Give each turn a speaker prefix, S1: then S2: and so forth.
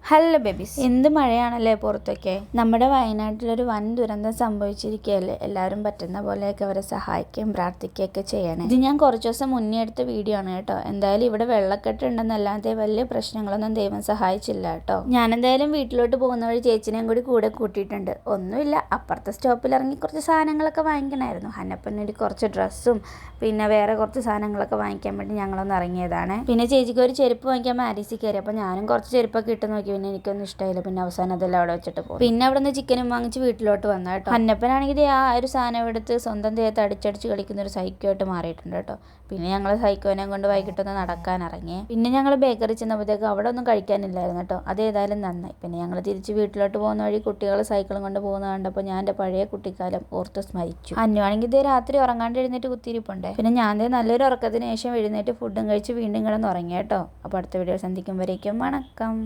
S1: Hello babies, എന്ത് മഴയാണല്ലേ പുറത്തൊക്കെ. നമ്മുടെ വയനാട്ടിലൊരു വൻ ദുരന്തം സംഭവിച്ചിരിക്കുകയല്ലേ. എല്ലാവരും പറ്റുന്ന പോലെയൊക്കെ അവരെ സഹായിക്കുകയും പ്രാർത്ഥിക്കുകയൊക്കെ ചെയ്യണേ. ഇത് ഞാൻ കുറച്ച് ദിവസം മുന്നേ എടുത്ത വീഡിയോ ആണ് കേട്ടോ. എന്തായാലും ഇവിടെ വെള്ളക്കെട്ട് ഉണ്ടെന്നല്ലാതെ വലിയ പ്രശ്നങ്ങളൊന്നും ദൈവം സഹായിച്ചില്ല കേട്ടോ. ഞാൻ എന്തായാലും വീട്ടിലോട്ട് പോകുന്ന വഴി ചേച്ചിനെയും കൂടെ കൂട്ടിയിട്ടുണ്ട്. ഒന്നുമില്ല, അപ്പുറത്തെ സ്റ്റോപ്പിൽ ഇറങ്ങി കുറച്ച് സാധനങ്ങളൊക്കെ വാങ്ങിക്കണമായിരുന്നു. ഹന്നപ്പനൊരു കുറച്ച് ഡ്രസ്സും പിന്നെ വേറെ കുറച്ച് സാധനങ്ങളൊക്കെ വാങ്ങിക്കാൻ വേണ്ടി ഞങ്ങളൊന്ന് ഇറങ്ങിയതാണ്. പിന്നെ ചേച്ചിക്ക് ഒരു ചെരുപ്പ് വാങ്ങിക്കാൻ മാരീസി കയറി. അപ്പോൾ ഞാനും കുറച്ച് ചെരുപ്പൊക്കെ ഇട്ട് നോക്കി. പിന്നെ എനിക്കൊന്നും ഇഷ്ടമായില്ല. പിന്നെ അവസാനം അതെല്ലാം അവിടെ വെച്ചിട്ട് പോകും. പിന്നെ അവിടെ നിന്ന് ചിക്കനും വാങ്ങിച്ച് വീട്ടിലോട്ട് വന്ന കേട്ടോ. ഹന്നപ്പനാണെങ്കിൽ ആ ഒരു സാധനം എടുത്ത് സ്വന്തം ദേഹത്ത് അടിച്ചടിച്ച് കളിക്കുന്ന ഒരു സൈക്കോ ആയിട്ട് മാറിയിട്ടുണ്ട് കേട്ടോ. പിന്നെ ഞങ്ങൾ സൈക്കോനെ കൊണ്ട് വൈകിട്ടൊന്ന് നടക്കാൻ ഇറങ്ങി. പിന്നെ ഞങ്ങൾ ബേക്കറി ചെന്നപ്പോഴത്തേക്ക് അവിടെ ഒന്നും കഴിക്കാനില്ലായിരുന്നു കേട്ടോ. അതേതായാലും നന്നായി. പിന്നെ ഞങ്ങൾ തിരിച്ച് വീട്ടിലോട്ട് പോകുന്ന വഴി കുട്ടികൾ സൈക്കിളും കൊണ്ട് പോകുന്ന കണ്ടപ്പോൾ ഞാൻ എൻ്റെ പഴയ കുട്ടിക്കാലം ഓർത്ത് സ്മരിച്ചു. അന്നുവാണെങ്കിൽ ഇതേ രാത്രി ഉറങ്ങാണ്ട് എഴുന്നേറ്റ് കുത്തിയിരിപ്പുണ്ട്. പിന്നെ ഞാൻ നല്ലൊരു ഉറക്കത്തിന് ശേഷം എഴുന്നേറ്റ് ഫുഡും കഴിച്ച് വീണ്ടും കിടന്ന് ഉറങ്ങി കേട്ടോ. അപ്പോൾ അടുത്ത വീഡിയോ സന്ധിക്കും വരേക്കും വണക്കം.